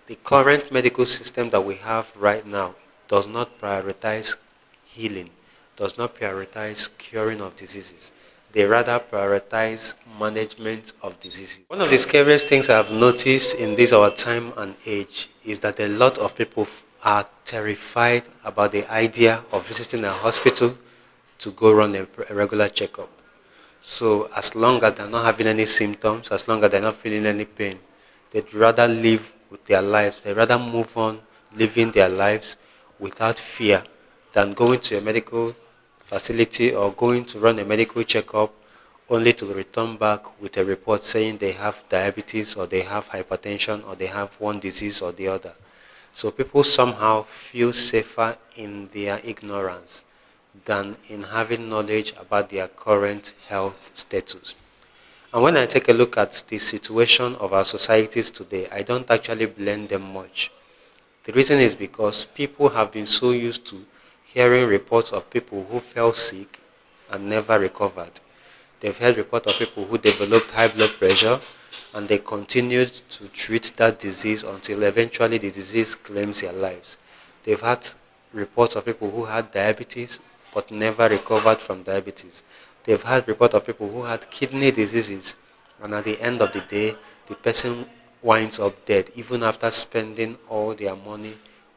the current medical system that we have right now does not prioritize healing, does not prioritize curing of diseases. They rather prioritize management of diseases. One of the scariest things I've noticed in this our time and age is that a lot of people are terrified about the idea of visiting a hospital to go run a regular checkup. So as long as they're not having any symptoms, as long as they're not feeling any pain, they'd rather live with their lives. They'd rather move on living their lives without fear than going to a medical facility or going to run a medical checkup only to return back with a report saying they have diabetes or they have hypertension or they have one disease or the other. So people somehow feel safer in their ignorance than in having knowledge about their current health status. And when I take a look at the situation of our societies today, I don't actually blame them much. The reason is because people have been so used to hearing reports of people who fell sick and never recovered. They've heard reports of people who developed high blood pressure and they continued to treat that disease until eventually the disease claims their lives. They've had reports of people who had diabetes but never recovered from diabetes. They've had reports of people who had kidney diseases and at the end of the day, the person winds up dead even after spending all their money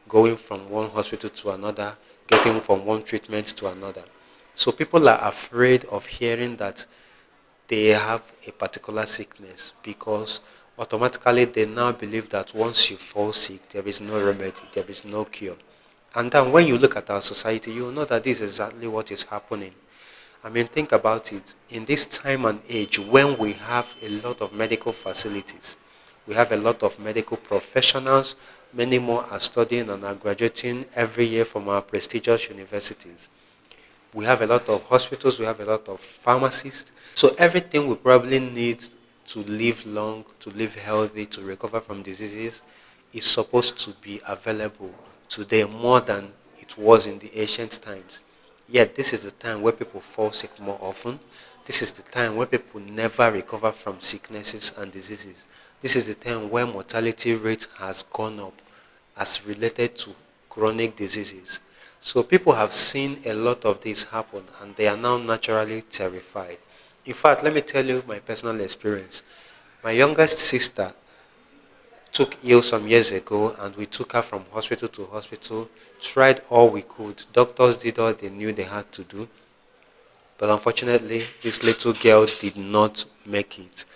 going from one hospital to another, getting from one treatment to another. So people are afraid of hearing that they have a particular sickness because automatically they now believe that once you fall sick, there is no remedy, there is no cure. And then when you look at our society, you will know that this is exactly what is happening. I mean, think about it. In this time and age, when we have a lot of medical facilities, we have a lot of medical professionals, many more are studying and are graduating every year from our prestigious universities. We have a lot of hospitals, we have a lot of pharmacists. So everything we probably need to live long, to live healthy, to recover from diseases is supposed to be available today more than it was in the ancient times. Yet this is the time where people fall sick more often. This is the time where people never recover from sicknesses and diseases. This is the time where mortality rate has gone up as related to chronic diseases. So people have seen a lot of this happen and they are now naturally terrified. In fact, let me tell you my personal experience. My youngest sister took ill some years ago and we took her from hospital to hospital, tried all we could. Doctors did all they knew they had to do. But unfortunately, this little girl did not make it.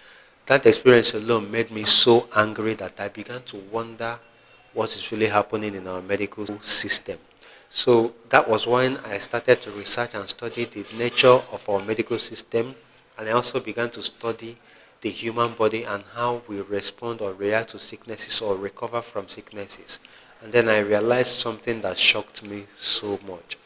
That experience alone made me so angry that I began to wonder what is really happening in our medical system. So that was when I started to research and study the nature of our medical system, and I also began to study the human body and how we respond or react to sicknesses or recover from sicknesses. And then I realized something that shocked me so much,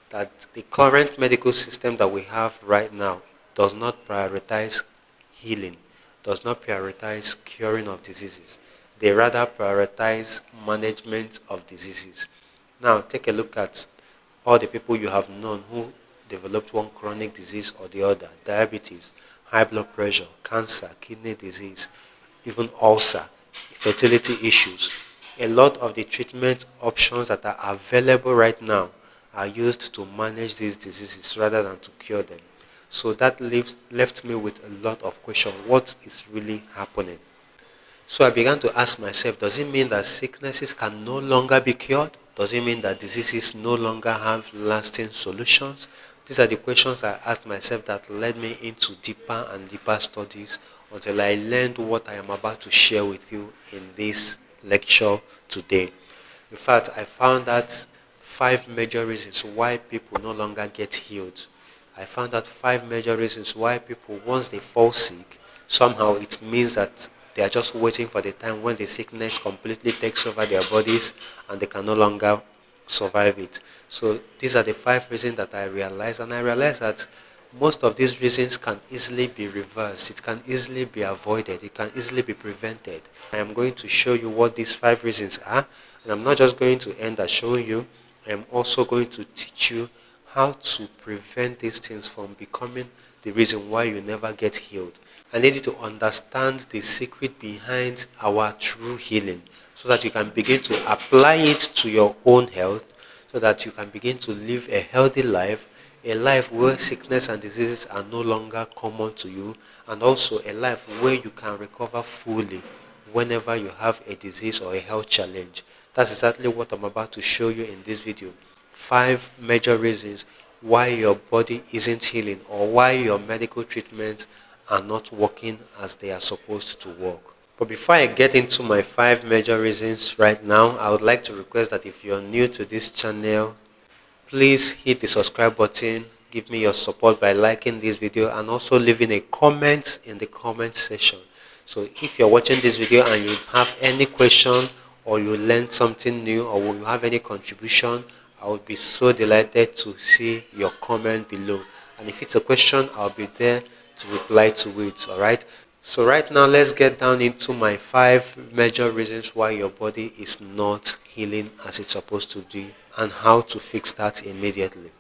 that the current medical system that we have right now does not prioritize healing, does not prioritize curing of diseases. They rather prioritize management of diseases. Now, take a look at all the people you have known who developed one chronic disease or the other: diabetes, high blood pressure, cancer, kidney disease, even ulcer, fertility issues. A lot of the treatment options that are available right now are used to manage these diseases rather than to cure them. So that left me with a lot of questions. What is really happening? So I began to ask myself, does it mean that sicknesses can no longer be cured? Does it mean that diseases no longer have lasting solutions? These are the questions I asked myself that led me into deeper and deeper studies until I learned what I am about to share with you in this lecture today. In fact, I found out 5 major reasons why people no longer get healed. I found out 5 major reasons why people, once they fall sick, somehow it means that they are just waiting for the time when the sickness completely takes over their bodies and they can no longer survive it. So these are the 5 reasons that I realized, and I realized that most of these reasons can easily be reversed. It can easily be avoided. It can easily be prevented. I am going to show you what these 5 reasons are, and I'm not just going to end at showing you. I am also going to teach you how to prevent these things from becoming the reason why you never get healed. I need you to understand the secret behind our true healing so that you can begin to apply it to your own health, so that you can begin to live a healthy life, a life where sickness and diseases are no longer common to you, and also a life where you can recover fully whenever you have a disease or a health challenge. That's exactly what I'm about to show you in this video. 5 major reasons why your body isn't healing, or why your medical treatments are not working as they are supposed to work. But before I get into my 5 major reasons right now, I would like to request that if you're new to this channel, please hit the subscribe button, give me your support by liking this video and also leaving a comment in the comment section. So if you're watching this video and you have any question, or you learned something new, or you have any contribution, I would be so delighted to see your comment below. And if it's a question, I'll be there to reply to it. Alright, so right now let's get down into my 5 major reasons why your body is not healing as it's supposed to do, and how to fix that immediately.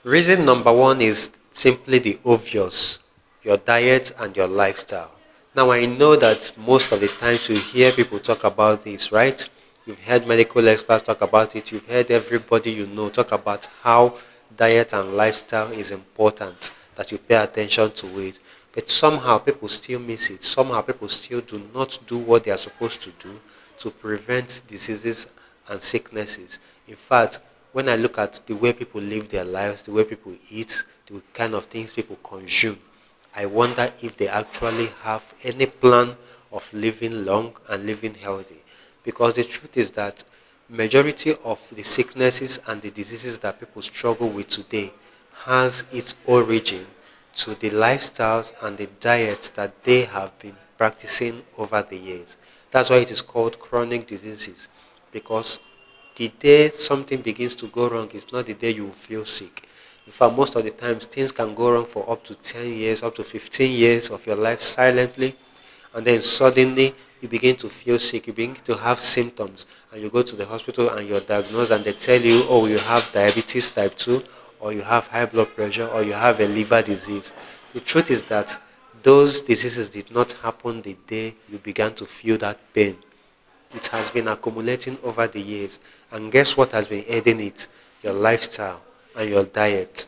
Reason number 1 is simply the obvious: your diet and your lifestyle. Now I know that most of the times you hear people talk about this, right? You've heard medical experts talk about it, you've heard everybody you know talk about how diet and lifestyle is important, that you pay attention to it. But somehow people still miss it. Somehow people still do not do what they are supposed to do to prevent diseases and sicknesses. In fact, when I look at the way people live their lives, the way people eat, the kind of things people consume, I wonder if they actually have any plan of living long and living healthy. Because the truth is that majority of the sicknesses and the diseases that people struggle with today has its origin to the lifestyles and the diets that they have been practicing over the years. That's why it is called chronic diseases, because the day something begins to go wrong is not the day you will feel sick. In fact, most of the times things can go wrong for up to 10 years, up to 15 years of your life silently, and then suddenly you begin to feel sick, you begin to have symptoms, and you go to the hospital and you're diagnosed and they tell you, oh, you have diabetes type 2, or you have high blood pressure, or you have a liver disease. The truth is that those diseases did not happen the day you began to feel that pain. It has been accumulating over the years. And guess what has been aiding it? Your lifestyle and your diet.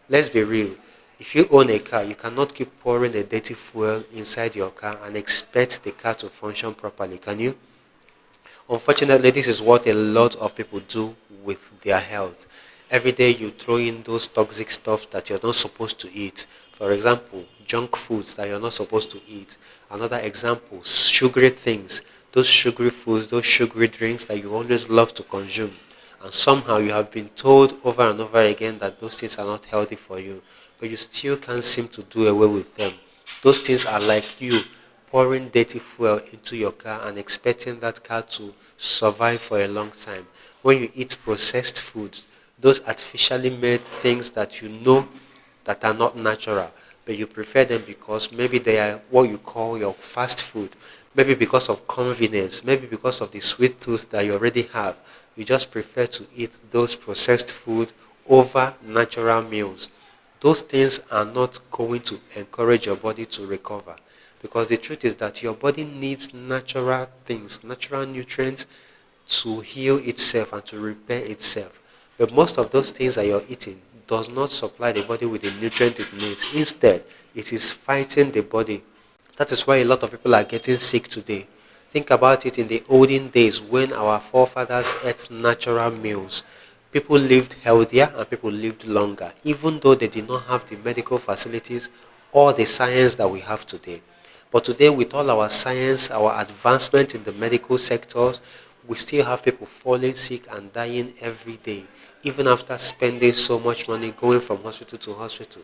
Let's be real. If you own a car, you cannot keep pouring a dirty fuel inside your car and expect the car to function properly, can you? Unfortunately, this is what a lot of people do with their health. Every day you throw in those toxic stuff that you're not supposed to eat. For example, junk foods that you're not supposed to eat. Another example, sugary things. Those sugary foods, those sugary drinks that you always love to consume. And somehow you have been told over and over again that those things are not healthy for you, but you still can't seem to do away with them. Those things are like you pouring dirty fuel into your car and expecting that car to survive for a long time. When you eat processed foods, those artificially made things that you know that are not natural, but you prefer them because maybe they are what you call your fast food, maybe because of convenience, maybe because of the sweet tooth that you already have, you just prefer to eat those processed food over natural meals. Those things are not going to encourage your body to recover, because the truth is that your body needs natural things, natural nutrients to heal itself and to repair itself. But most of those things that you're eating does not supply the body with the nutrient it needs. Instead, it is fighting the body. That is why a lot of people are getting sick today. Think about it. In the olden days when our forefathers ate natural meals, people lived healthier and people lived longer, even though they did not have the medical facilities or the science that we have today. But today, with all our science, our advancement in the medical sectors, we still have people falling sick and dying every day, even after spending so much money going from hospital to hospital.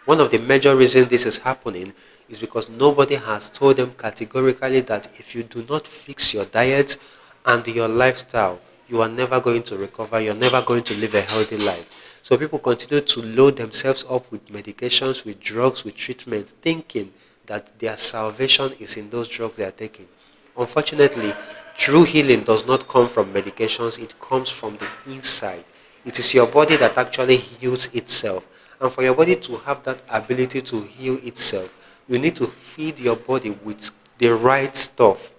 One of the major reasons this is happening is because nobody has told them categorically that if you do not fix your diet and your lifestyle, you are never going to recover, you're never going to live a healthy life. So people continue to load themselves up with medications, with drugs, with treatment, thinking that their salvation is in those drugs they are taking. Unfortunately, true healing does not come from medications, it comes from the inside. It is your body that actually heals itself. And for your body to have that ability to heal itself, you need to feed your body with the right stuff.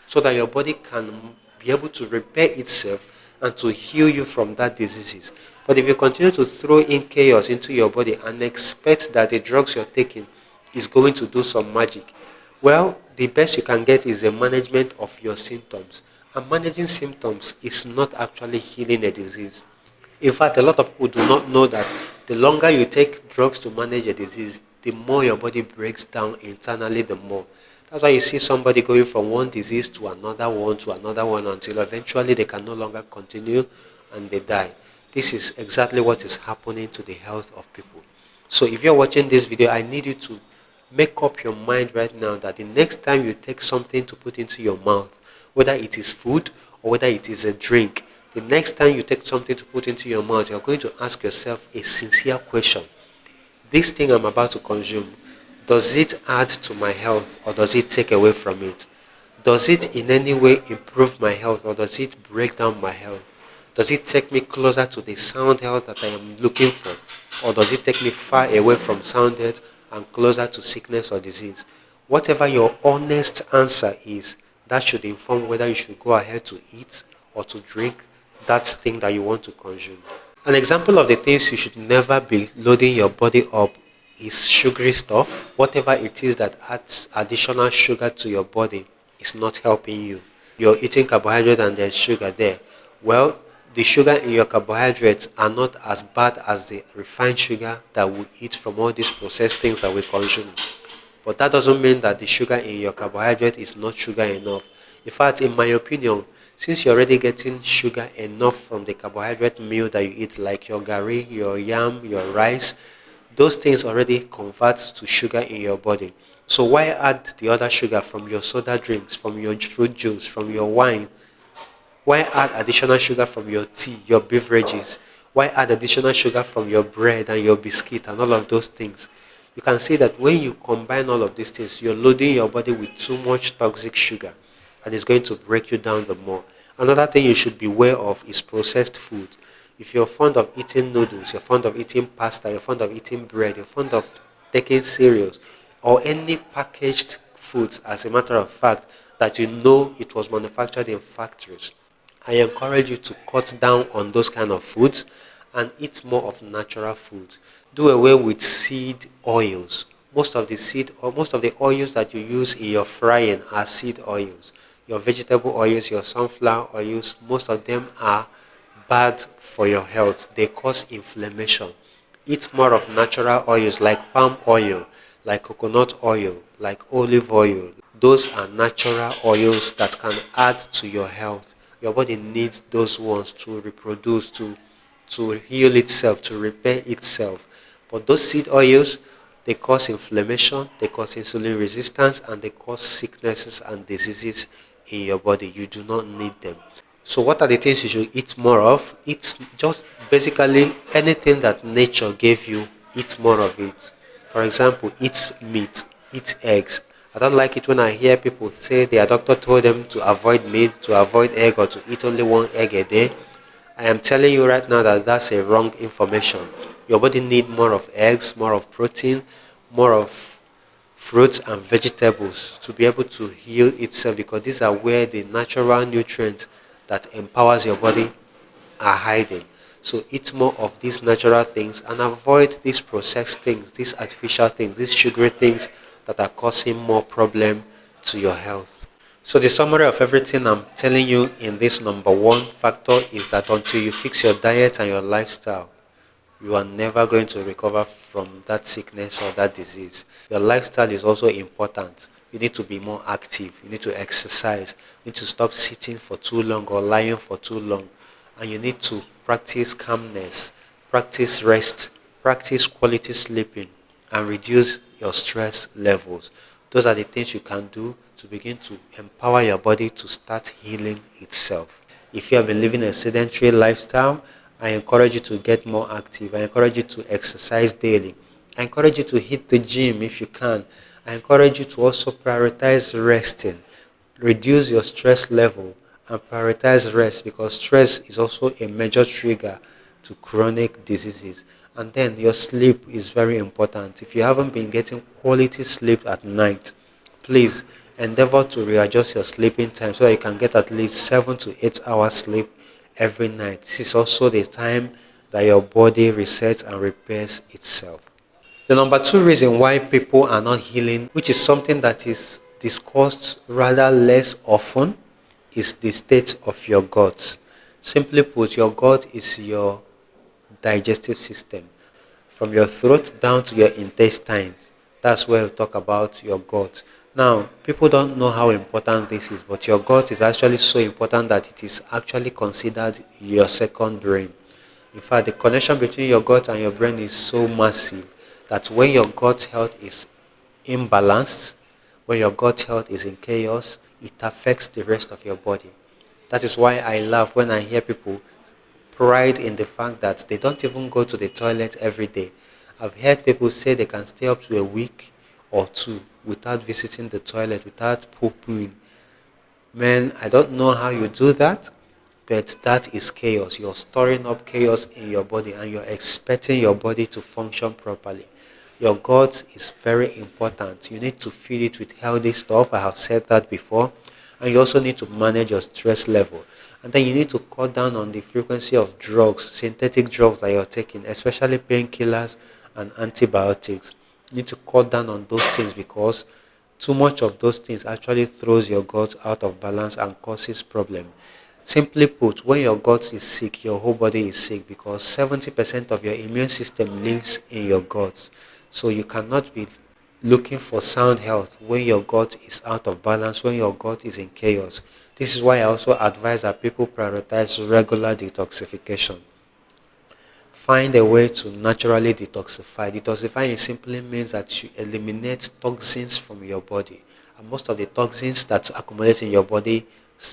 so that your body can be able to repair itself and to heal you from that diseases. But if you continue to throw in chaos into your body and expect that the drugs you're taking is going to do some magic, well, the best you can get is a management of your symptoms. And managing symptoms is not actually healing a disease. In fact, a lot of people do not know that the longer you take drugs to manage a disease, the more your body breaks down internally, the more. That's why you see somebody going from one disease to another one until eventually they can no longer continue and they die. This is exactly what is happening to the health of people. So if you're watching this video, I need you to make up your mind right now that the next time you take something to put into your mouth, whether it is food or whether it is a drink, the next time you take something to put into your mouth, you're going to ask yourself a sincere question. This thing I'm about to consume, does it add to my health or does it take away from it? Does it in any way improve my health or does it break down my health? Does it take me closer to the sound health that I am looking for? Or does it take me far away from sound health and closer to sickness or disease? Whatever your honest answer is, that should inform whether you should go ahead to eat or to drink that thing that you want to consume. An example of the things you should never be loading your body up is sugary stuff. Whatever it is that adds additional sugar to your body is not helping you. You're eating carbohydrate and there's sugar there. Well, the sugar in your carbohydrates are not as bad as the refined sugar that we eat from all these processed things that we consume. But that doesn't mean that the sugar in your carbohydrate is not sugar enough. In fact, in my opinion, since you're already getting sugar enough from the carbohydrate meal that you eat, like your gari, your yam, your rice, those things already convert to sugar in your body. So why add the other sugar from your soda drinks, from your fruit juice, from your wine? Why add additional sugar from your tea, your beverages? Why add additional sugar from your bread and your biscuit and all of those things? You can see that when you combine all of these things, you're loading your body with too much toxic sugar and it's going to break you down the more. Another thing you should be aware of is processed food. If you're fond of eating noodles, you're fond of eating pasta, you're fond of eating bread, you're fond of taking cereals, or any packaged foods, as a matter of fact, that you know it was manufactured in factories, I encourage you to cut down on those kind of foods and eat more of natural food. Do away with seed oils. Most of the oils that you use in your frying are seed oils. Your vegetable oils, your sunflower oils, most of them are bad for your health. They cause inflammation. Eat more of natural oils like palm oil, like coconut oil, like olive oil. Those are natural oils that can add to your health. Your body needs those ones to reproduce, to heal itself, to repair itself. But those seed oils, they cause inflammation, they cause insulin resistance, and they cause sicknesses and diseases in your body. You do not need them. So what are the things you should eat more of? It's just basically anything that nature gave you, eat more of it. For example, eat meat, eat eggs. I don't like it when I hear people say their doctor told them to avoid meat, to avoid egg, or to eat only one egg a day. I am telling you right now that that's a wrong information. Your body needs more of eggs, more of protein, more of fruits and vegetables to be able to heal itself, because these are where the natural nutrients that empowers your body are hiding. So eat more of these natural things and avoid these processed things, these artificial things, these sugary things that are causing more problem to your health. So the summary of everything I'm telling you in this number one factor is that until you fix your diet and your lifestyle, you are never going to recover from that sickness or that disease. Your lifestyle is also important. You need to be more active. You need to exercise. You need to stop sitting for too long or lying for too long. And you need to practice calmness, practice rest, practice quality sleeping, and reduce your stress levels. Those are the things you can do to begin to empower your body to start healing itself. If you have been living a sedentary lifestyle, I encourage you to get more active. I encourage you to exercise daily. I encourage you to hit the gym if you can. I encourage you to also prioritize resting. Reduce your stress level and prioritize rest, because stress is also a major trigger to chronic diseases. And then your sleep is very important. If you haven't been getting quality sleep at night, please endeavor to readjust your sleeping time so that you can get at least 7 to 8 hours sleep every night. This is also the time that your body resets and repairs itself. The number two reason why people are not healing, which is something that is discussed rather less often, is the state of your gut. Simply put, your gut is your digestive system. From your throat down to your intestines, that's where we talk about your gut. Now, people don't know how important this is, but your gut is actually so important that it is actually considered your second brain. In fact, the connection between your gut and your brain is so massive that when your gut health is imbalanced, when your gut health is in chaos, it affects the rest of your body. That is why I laugh when I hear people pride in the fact that they don't even go to the toilet every day. I've heard people say they can stay up to a week or two without visiting the toilet, without pooping. Man, I don't know how you do that, but that is chaos. You're storing up chaos in your body and you're expecting your body to function properly. Your gut is very important. You need to feed it with healthy stuff. I have said that before. And you also need to manage your stress level. And then you need to cut down on the frequency of drugs, synthetic drugs that you're taking, especially painkillers and antibiotics. You need to cut down on those things because too much of those things actually throws your gut out of balance and causes problem. Simply put, when your gut is sick, your whole body is sick because 70% of your immune system lives in your gut. So you cannot be looking for sound health when your gut is out of balance, when your gut is in chaos. This is why I also advise that people prioritize regular detoxification. Find a way to naturally detoxify. Detoxifying simply means that you eliminate toxins from your body. And most of the toxins that accumulate in your body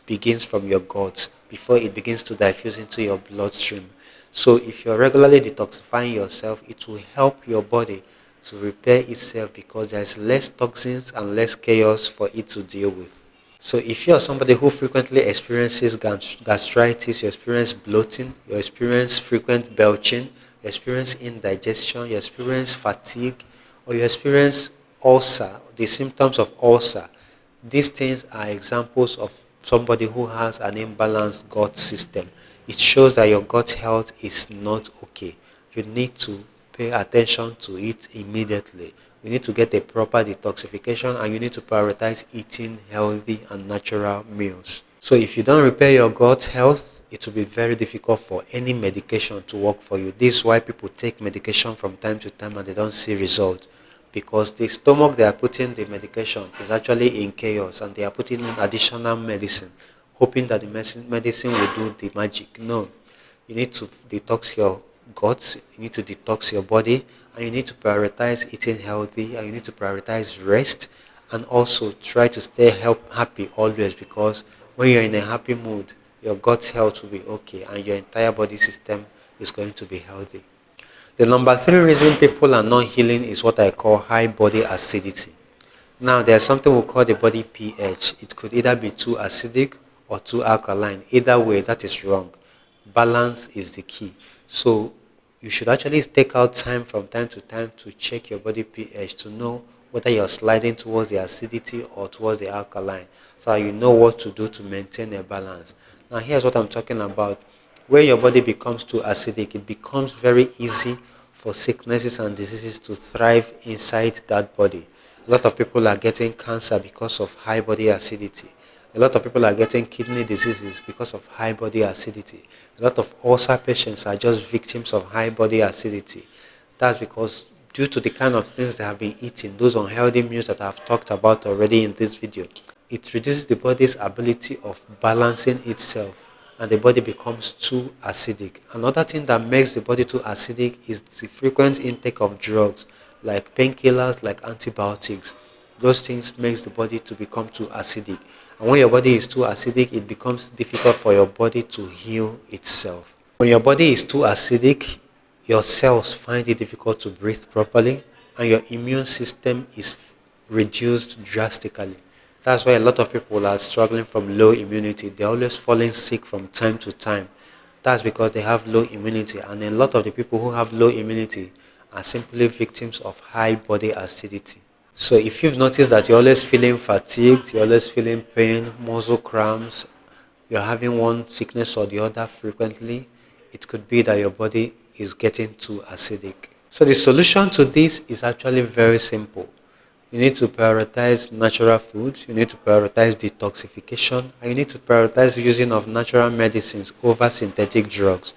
begins from your gut before it begins to diffuse into your bloodstream. So if you're regularly detoxifying yourself, it will help your body to repair itself because there's less toxins and less chaos for it to deal with. So if you're somebody who frequently experiences gastritis, you experience bloating, you experience frequent belching, you experience indigestion, you experience fatigue, or you experience ulcer, the symptoms of ulcer, these things are examples of somebody who has an imbalanced gut system. It shows that your gut health is not okay. You need to pay attention to it immediately. You need to get a proper detoxification and you need to prioritize eating healthy and natural meals. So if you don't repair your gut health, it will be very difficult for any medication to work for you. This is why people take medication from time to time and they don't see results. Because the stomach they are putting the medication is actually in chaos and they are putting in additional medicine, hoping that the medicine will do the magic. No, you need to detox your guts, you need to detox your body, and you need to prioritize eating healthy, and you need to prioritize rest, and also try to stay happy always because when you're in a happy mood, your gut health will be okay and your entire body system is going to be healthy. The number three reason people are not healing is what I call high body acidity. Now, there's something we call the body pH. It could either be too acidic or too alkaline. Either way, that is wrong. Balance is the key. So, you should actually take out time to time to check your body pH to know whether you're sliding towards the acidity or towards the alkaline. So you know what to do to maintain a balance. Now, here's what I'm talking about. When your body becomes too acidic, it becomes very easy for sicknesses and diseases to thrive inside that body. A lot of people are getting cancer because of high body acidity. A lot of people are getting kidney diseases because of high body acidity. A lot of ulcer patients are just victims of high body acidity. That's because due to the kind of things they have been eating, those unhealthy meals that I've talked about already in this video, it reduces the body's ability of balancing itself and the body becomes too acidic. Another thing that makes the body too acidic is the frequent intake of drugs like painkillers, like antibiotics. Those things makes the body to become too acidic. And when your body is too acidic, it becomes difficult for your body to heal itself. When your body is too acidic, your cells find it difficult to breathe properly and your immune system is reduced drastically. That's why a lot of people are struggling from low immunity. They're always falling sick from time to time. That's because they have low immunity. And a lot of the people who have low immunity are simply victims of high body acidity. So if you've noticed that you're always feeling fatigued, you're always feeling pain, muscle cramps, you're having one sickness or the other frequently, it could be that your body is getting too acidic. So the solution to this is actually very simple. You need to prioritize natural foods, you need to prioritize detoxification, and you need to prioritize using of natural medicines over synthetic drugs.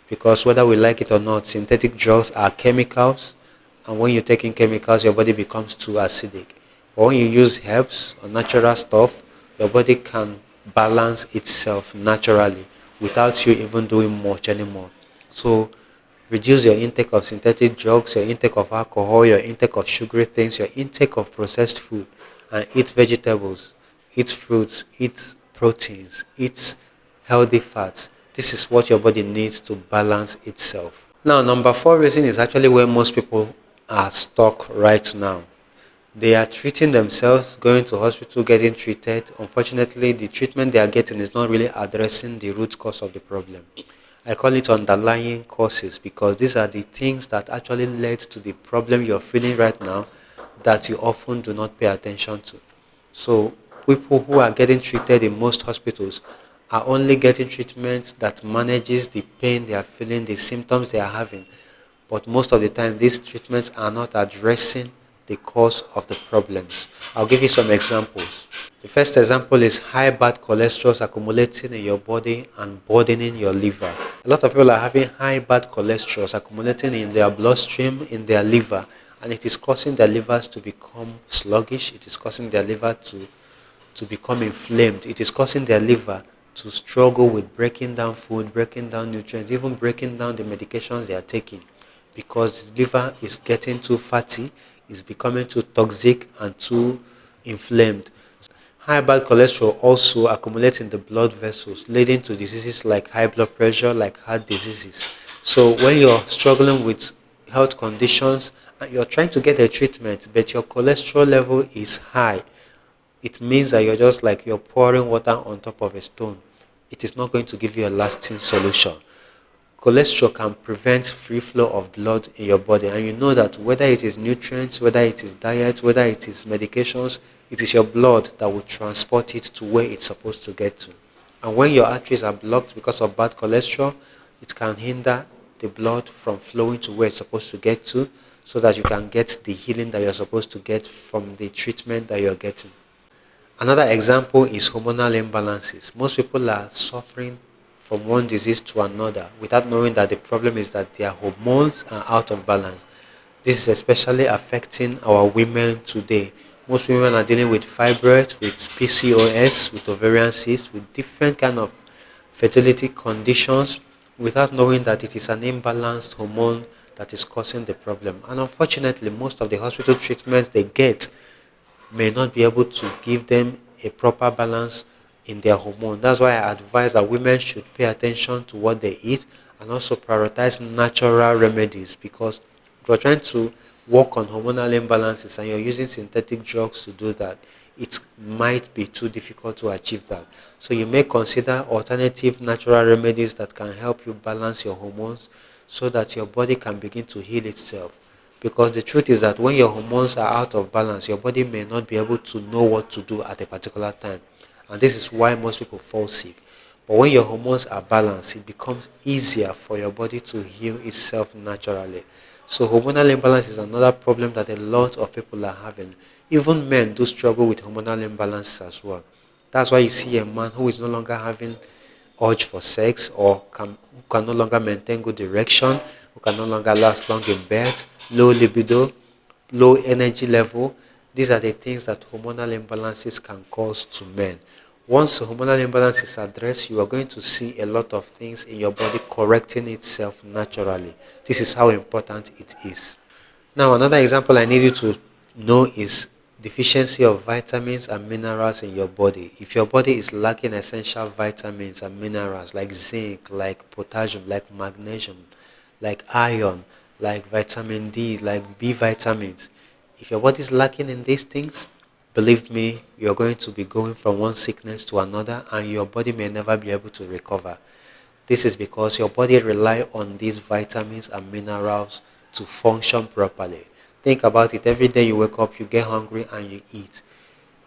Because whether we like it or not, synthetic drugs are chemicals, and when you're taking chemicals, your body becomes too acidic. But when you use herbs or natural stuff, your body can balance itself naturally without you even doing much anymore. So reduce your intake of synthetic drugs, your intake of alcohol, your intake of sugary things, your intake of processed food, and eat vegetables, eat fruits, eat proteins, eat healthy fats. This is what your body needs to balance itself. Now, number four reason is actually where most people are stuck right now. They are treating themselves, going to hospital, getting treated. Unfortunately, the treatment they are getting is not really addressing the root cause of the problem. I call it underlying causes because these are the things that actually led to the problem you're feeling right now that you often do not pay attention to. So people who are getting treated in most hospitals are only getting treatment that manages the pain they are feeling, the symptoms they are having. But most of the time, these treatments are not addressing the cause of the problems. I'll give you some examples. The first example is high bad cholesterol accumulating in your body and burdening your liver. A lot of people are having high bad cholesterol accumulating in their bloodstream, in their liver, and it is causing their livers to become sluggish. It is causing their liver to become inflamed. It is causing their liver to struggle with breaking down food, breaking down nutrients, even breaking down the medications they are taking because the liver is getting too fatty, is becoming too toxic and too inflamed. High blood cholesterol also accumulates in the blood vessels, leading to diseases like high blood pressure, like heart diseases. So when you're struggling with health conditions and you're trying to get a treatment, but your cholesterol level is high, it means that you're just like you're pouring water on top of a stone. It is not going to give you a lasting solution. Cholesterol can prevent free flow of blood in your body, and you know that whether it is nutrients, whether it is diet, whether it is medications, it is your blood that will transport it to where it's supposed to get to. And when your arteries are blocked because of bad cholesterol, it can hinder the blood from flowing to where it's supposed to get to so that you can get the healing that you're supposed to get from the treatment that you're getting. Another example is hormonal imbalances. Most people are suffering from one disease to another without knowing that the problem is that their hormones are out of balance. This is especially affecting our women today. Most women are dealing with fibroids, with PCOS, with ovarian cysts, with different kind of fertility conditions without knowing that it is an imbalanced hormone that is causing the problem. And unfortunately, most of the hospital treatments they get may not be able to give them a proper balance in their hormone. That's why I advise that women should pay attention to what they eat and also prioritize natural remedies because if you're trying to work on hormonal imbalances and you're using synthetic drugs to do that, it might be too difficult to achieve that. So you may consider alternative natural remedies that can help you balance your hormones so that your body can begin to heal itself. Because the truth is that when your hormones are out of balance, your body may not be able to know what to do at a particular time. And this is why most people fall sick. But when your hormones are balanced, it becomes easier for your body to heal itself naturally. So hormonal imbalance is another problem that a lot of people are having. Even men do struggle with hormonal imbalance as well. That's why you see a man who is no longer having urge for sex or who can no longer maintain good erection, who can no longer last long in bed, low libido, low energy level. These are the things that hormonal imbalances can cause to men. Once hormonal imbalance is addressed, you are going to see a lot of things in your body correcting itself naturally. This is how important it is. Now, another example I need you to know is deficiency of vitamins and minerals in your body. If your body is lacking essential vitamins and minerals like zinc, like potassium, like magnesium, like iron, like vitamin D, like B vitamins, if your body is lacking in these things, believe me, you're going to be going from one sickness to another and your body may never be able to recover. This is because your body relies on these vitamins and minerals to function properly. Think about it. Every day you wake up, you get hungry and you eat.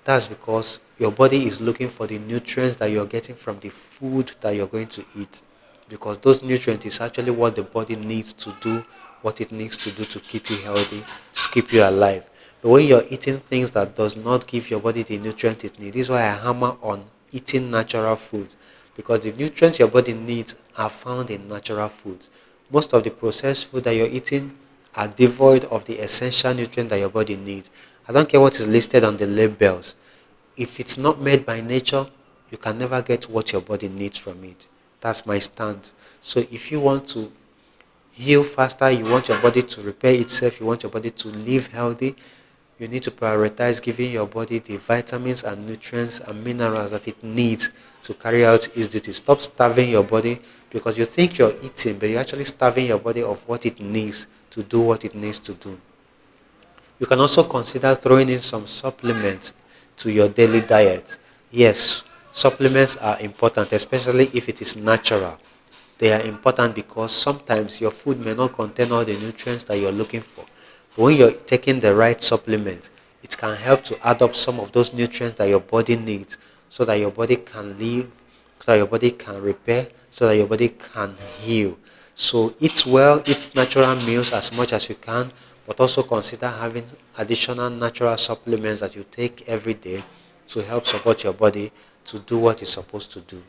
That's because your body is looking for the nutrients that you're getting from the food that you're going to eat. Because those nutrients is actually what the body needs to do what it needs to do to keep you healthy, to keep you alive. But when you're eating things that does not give your body the nutrients it needs, this is why I hammer on eating natural food. Because the nutrients your body needs are found in natural foods. Most of the processed food that you're eating are devoid of the essential nutrient that your body needs. I don't care what is listed on the labels. If it's not made by nature, you can never get what your body needs from it. That's my stand. So if you want to heal faster, you want your body to repair itself, you want your body to live healthy, you need to prioritize giving your body the vitamins and nutrients and minerals that it needs to carry out its duties. Stop starving your body because you think you're eating, but you're actually starving your body of what it needs to do what it needs to do. You can also consider throwing in some supplements to your daily diet. Yes, supplements are important, especially if it is natural. They are important because sometimes your food may not contain all the nutrients that you're looking for. But when you're taking the right supplement, it can help to add up some of those nutrients that your body needs so that your body can live, so that your body can repair, so that your body can heal. So eat well, eat natural meals as much as you can, but also consider having additional natural supplements that you take every day to help support your body to do what it's supposed to do.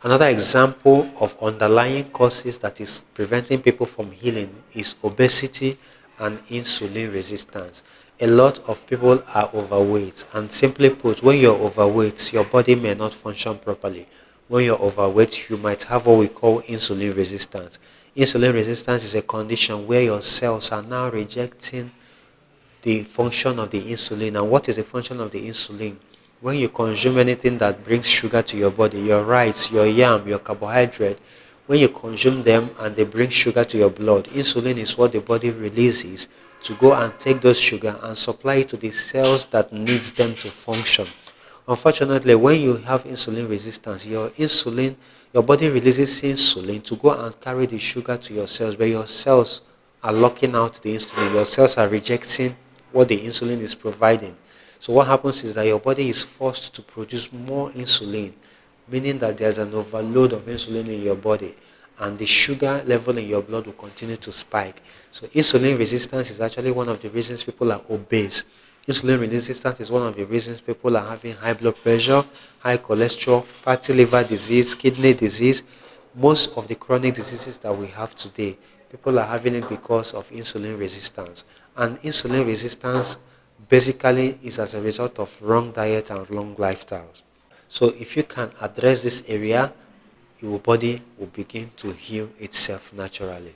Another example of underlying causes that is preventing people from healing is obesity and insulin resistance. A lot of people are overweight, and simply put, when you're overweight, your body may not function properly. When you're overweight, you might have what we call insulin resistance. Insulin resistance is a condition where your cells are now rejecting the function of the insulin. And what is the function of the insulin? When you consume anything that brings sugar to your body, your rice, your yam, your carbohydrate, when you consume them and they bring sugar to your blood, insulin is what the body releases to go and take those sugar and supply it to the cells that needs them to function. Unfortunately, when you have insulin resistance, your body releases insulin to go and carry the sugar to your cells, but your cells are locking out the insulin. Your cells are rejecting what the insulin is providing. So what happens is that your body is forced to produce more insulin, meaning that there's an overload of insulin in your body and the sugar level in your blood will continue to spike. So insulin resistance is actually one of the reasons people are obese. Insulin resistance is one of the reasons people are having high blood pressure, high cholesterol, fatty liver disease, kidney disease. Most of the chronic diseases that we have today, people are having it because of insulin resistance. And insulin resistance basically is as a result of wrong diet and wrong lifestyles. So if you can address this area, your body will begin to heal itself naturally.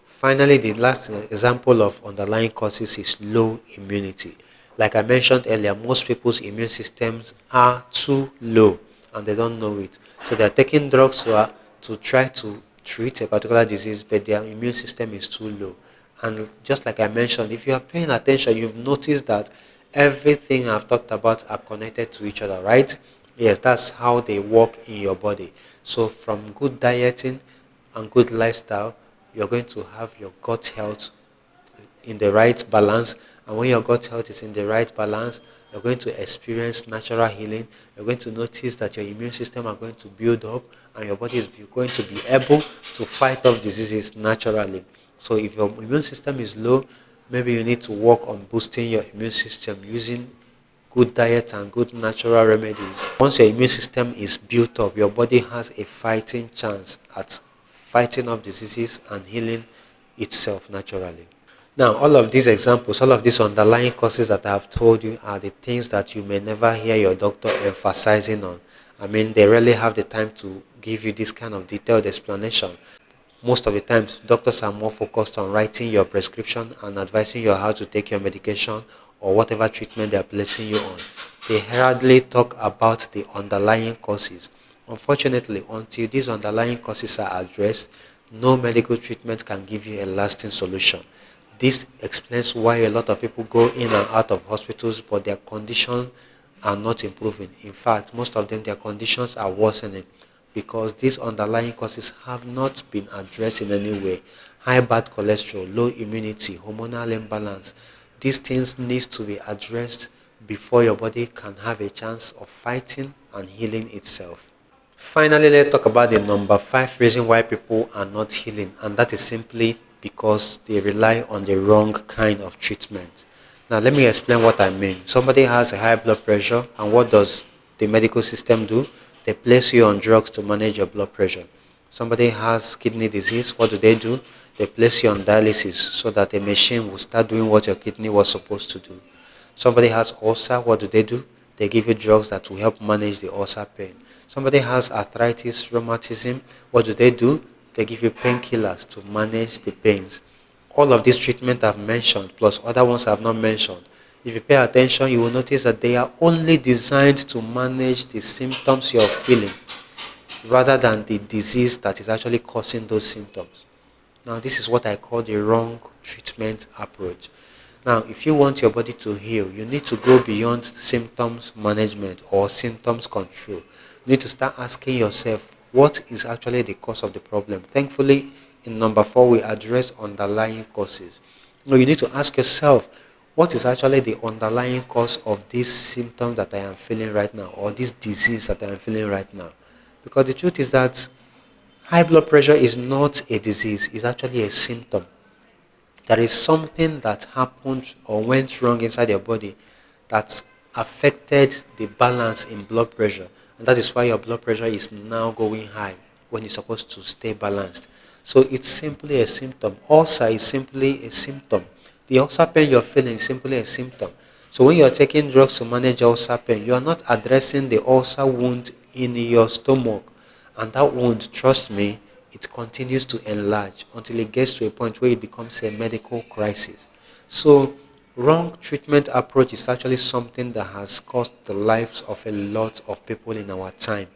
Finally, the last example of underlying causes is low immunity. Like I mentioned earlier, most people's immune systems are too low and they don't know it. So they're taking drugs to try to treat a particular disease, but their immune system is too low. And just like I mentioned, if you are paying attention, you've noticed that everything I've talked about are connected to each other, right? Yes, that's how they work in your body. So from good dieting and good lifestyle, you're going to have your gut health in the right balance. And when your gut health is in the right balance, you're going to experience natural healing. You're going to notice that your immune system are going to build up and your body is going to be able to fight off diseases naturally. So if your immune system is low, maybe you need to work on boosting your immune system using good diet and good natural remedies. Once your immune system is built up, your body has a fighting chance at fighting off diseases and healing itself naturally. Now, all of these examples, all of these underlying causes that I have told you are the things that you may never hear your doctor emphasizing on. I mean, they rarely have the time to give you this kind of detailed explanation. Most of the times, doctors are more focused on writing your prescription and advising you how to take your medication or whatever treatment they are placing you on. They hardly talk about the underlying causes. Unfortunately, until these underlying causes are addressed, no medical treatment can give you a lasting solution. This explains why a lot of people go in and out of hospitals, but their conditions are not improving. In fact, most of them, their conditions are worsening because these underlying causes have not been addressed in any way. High bad cholesterol, low immunity, hormonal imbalance. these things needs to be addressed before your body can have a chance of fighting and healing itself. Finally, let's talk about the number 5 reason why people are not healing, and that is simply because they rely on the wrong kind of treatment. Now, let me explain what I mean. Somebody has a high blood pressure, and what does the medical system do? They place you on drugs to manage your blood pressure. Somebody has kidney disease, what do? They place you on dialysis so that a machine will start doing what your kidney was supposed to do. Somebody has ulcer, what do? They give you drugs that will help manage the ulcer pain. Somebody has arthritis, rheumatism, what do? They give you painkillers to manage the pains. All of these treatments I've mentioned, plus other ones I've not mentioned, if you pay attention, you will notice that they are only designed to manage the symptoms you're feeling rather than the disease that is actually causing those symptoms. Now, this is what I call the wrong treatment approach. Now, if you want your body to heal, you need to go beyond symptoms management or symptoms control. You need to start asking yourself, what is actually the cause of the problem? Thankfully, in number 4, we address underlying causes. Now, you need to ask yourself, what is actually the underlying cause of this symptom that I am feeling right now, or this disease that I am feeling right now? Because the truth is that high blood pressure is not a disease, it's actually a symptom. There is something that happened or went wrong inside your body that affected the balance in blood pressure. And that is why your blood pressure is now going high when it's supposed to stay balanced. So it's simply a symptom. Ulcer is simply a symptom. The ulcer pain you're feeling is simply a symptom. So when you're taking drugs to manage ulcer pain, you are not addressing the ulcer wound in your stomach. And that wound, trust me, it continues to enlarge until it gets to a point where it becomes a medical crisis. So wrong treatment approach is actually something that has cost the lives of a lot of people in our time,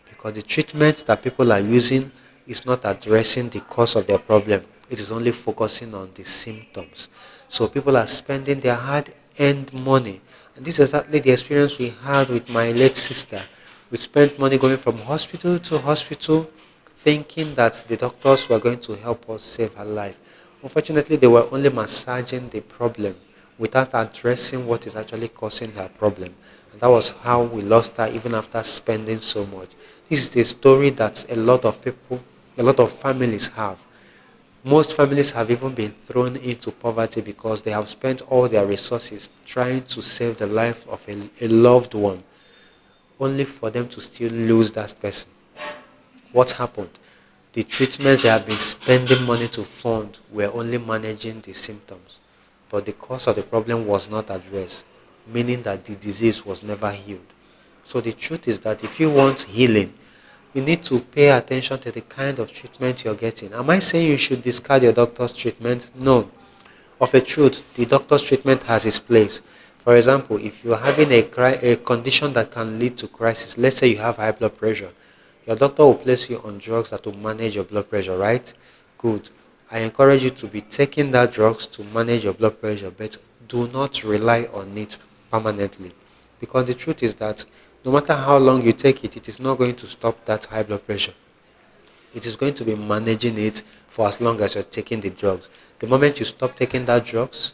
because the treatment that people are using is not addressing the cause of their problem. It is only focusing on the symptoms. So people are spending their hard-earned money. And this is exactly the experience we had with my late sister. We spent money going from hospital to hospital, thinking that the doctors were going to help us save her life. Unfortunately, they were only massaging the problem without addressing what is actually causing her problem. And that was how we lost her even after spending so much. This is the story that a lot of people, a lot of families have. Most families have even been thrown into poverty because they have spent all their resources trying to save the life of a loved one, only for them to still lose that person. What happened? The treatments they have been spending money to fund were only managing the symptoms, but the cause of the problem was not addressed, meaning that the disease was never healed. So the truth is that if you want healing, you need to pay attention to the kind of treatment you're getting. Am I saying you should discard your doctor's treatment? No. Of a truth, the doctor's treatment has its place. For example, if you're having a condition that can lead to crisis, let's say you have high blood pressure, your doctor will place you on drugs that will manage your blood pressure, right? Good. I encourage you to be taking that drugs to manage your blood pressure, but do not rely on it permanently. Because the truth is that no matter how long you take it, it is not going to stop that high blood pressure. It is going to be managing it for as long as you're taking the drugs. The moment you stop taking that drugs,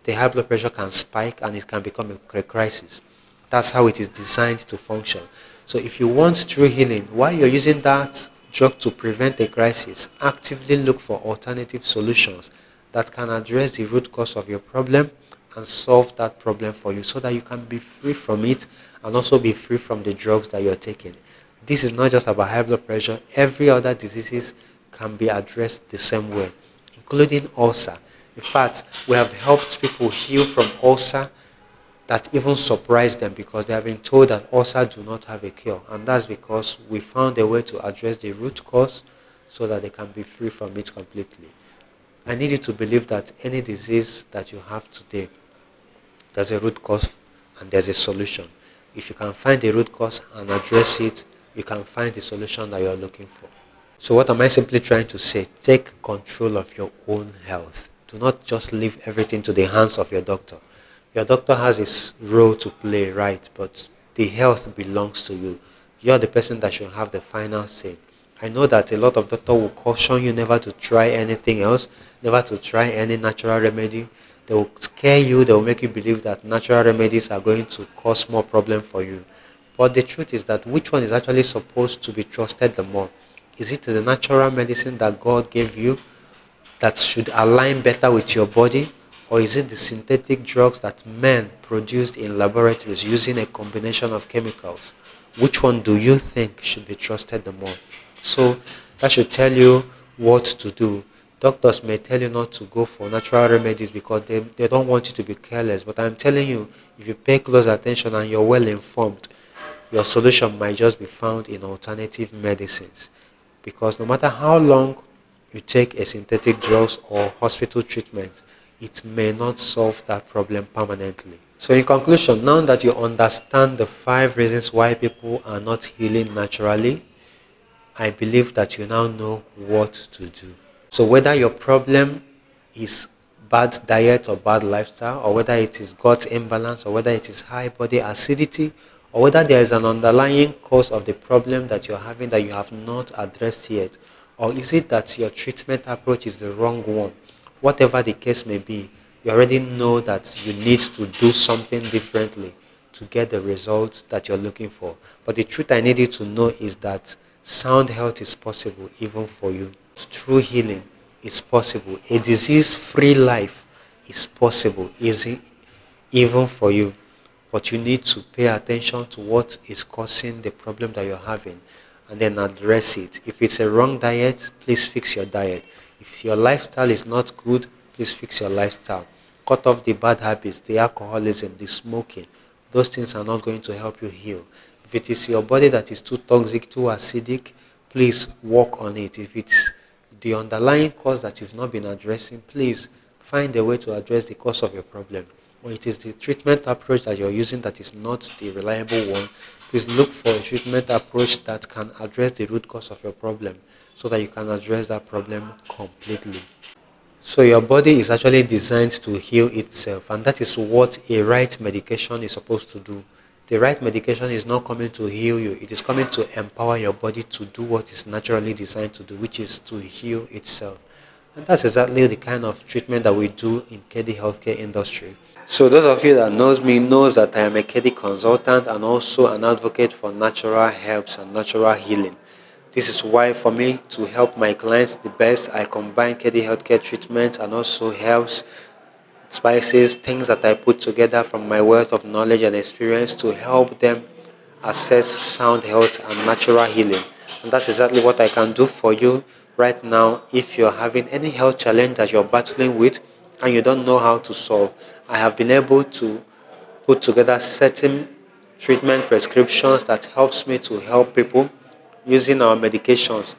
the high blood pressure can spike and it can become a crisis. That's how it is designed to function. So if you want true healing, while you're using that drug to prevent a crisis, actively look for alternative solutions that can address the root cause of your problem and solve that problem for you so that you can be free from it and also be free from the drugs that you're taking. This is not just about high blood pressure. Every other diseases can be addressed the same way, including ulcer. In fact, we have helped people heal from ulcer that even surprised them because they have been told that ulcer do not have a cure. And that's because we found a way to address the root cause so that they can be free from it completely. I need you to believe that any disease that you have today, there's a root cause and there's a solution. If you can find the root cause and address it, you can find the solution that you're looking for. So what am I simply trying to say? Take control of your own health. Do not just leave everything to the hands of your doctor. Your doctor has his role to play, right? But the health belongs to you. You're the person that should have the final say. I know that a lot of doctors will caution you never to try anything else, never to try any natural remedy, They will scare you. They will make you believe that natural remedies are going to cause more problem for you. But the truth is that which one is actually supposed to be trusted the more? Is it the natural medicine that God gave you that should align better with your body, or is it the synthetic drugs that men produced in laboratories using a combination of chemicals? Which one do you think should be trusted the more? So that should tell you what to do. Doctors may tell you not to go for natural remedies because they don't want you to be careless. But I'm telling you, if you pay close attention and you're well informed, your solution might just be found in alternative medicines. Because no matter how long you take a synthetic drugs or hospital treatment, it may not solve that problem permanently. So in conclusion, now that you understand the 5 reasons why people are not healing naturally, I believe that you now know what to do. So whether your problem is bad diet or bad lifestyle, or whether it is gut imbalance, or whether it is high body acidity, or whether there is an underlying cause of the problem that you're having that you have not addressed yet, or is it that your treatment approach is the wrong one, whatever the case may be, you already know that you need to do something differently to get the results that you're looking for. But the truth I need you to know is that sound health is possible even for you. True healing is possible. A disease-free life is possible, easy, even for you. But you need to pay attention to what is causing the problem that you're having and then address it. If it's a wrong diet, please fix your diet. If your lifestyle is not good, please fix your lifestyle. Cut off the bad habits, the alcoholism, the smoking. Those things are not going to help you heal. If it is your body that is too toxic, too acidic, please work on it. If it's the underlying cause that you've not been addressing, please find a way to address the cause of your problem. Or it is the treatment approach that you're using that is not the reliable one, please look for a treatment approach that can address the root cause of your problem so that you can address that problem completely. So your body is actually designed to heal itself, and that is what a right medication is supposed to do. The right medication is not coming to heal you, it is coming to empower your body to do what it's naturally designed to do, which is to heal itself. And that's exactly the kind of treatment that we do in KD healthcare industry. So those of you that knows me knows that I am a KD consultant and also an advocate for natural herbs and natural healing. This is why for me to help my clients the best, I combine KD healthcare treatment and also herbs, spices, things that I put together from my wealth of knowledge and experience to help them access sound health and natural healing. And that's exactly what I can do for you right now. If you're having any health challenge that you're battling with and you don't know how to solve, I have been able to put together certain treatment prescriptions that helps me to help people using our medications.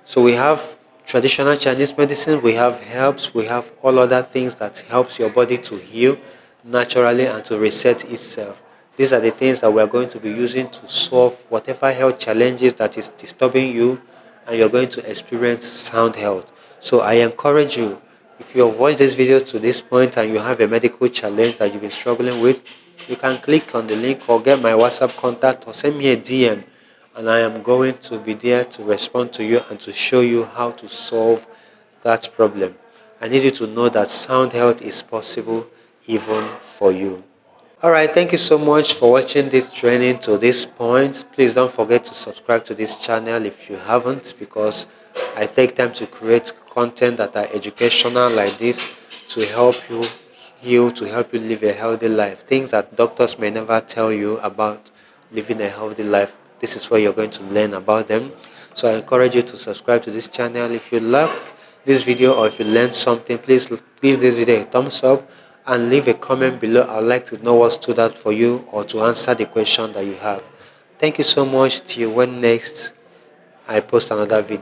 So we have traditional Chinese medicine, we have herbs, we have all other things that helps your body to heal naturally and to reset itself. These are the things that we are going to be using to solve whatever health challenges that is disturbing you, and you're going to experience sound health. So I encourage you, if you have watched this video to this point and you have a medical challenge that you've been struggling with, you can click on the link or get my WhatsApp contact or send me a DM, and I am going to be there to respond to you and to show you how to solve that problem. I need you to know that sound health is possible even for you. Alright, thank you so much for watching this training to this point. Please don't forget to subscribe to this channel if you haven't, because I take time to create content that are educational like this to help you heal, to help you live a healthy life. Things that doctors may never tell you about living a healthy life. This is where you're going to learn about them. So I encourage you to subscribe to this channel. If you like this video or if you learned something, please give this video a thumbs up and leave a comment below. I'd like to know what stood out for you or to answer the question that you have. Thank you so much. Till when next I post another video.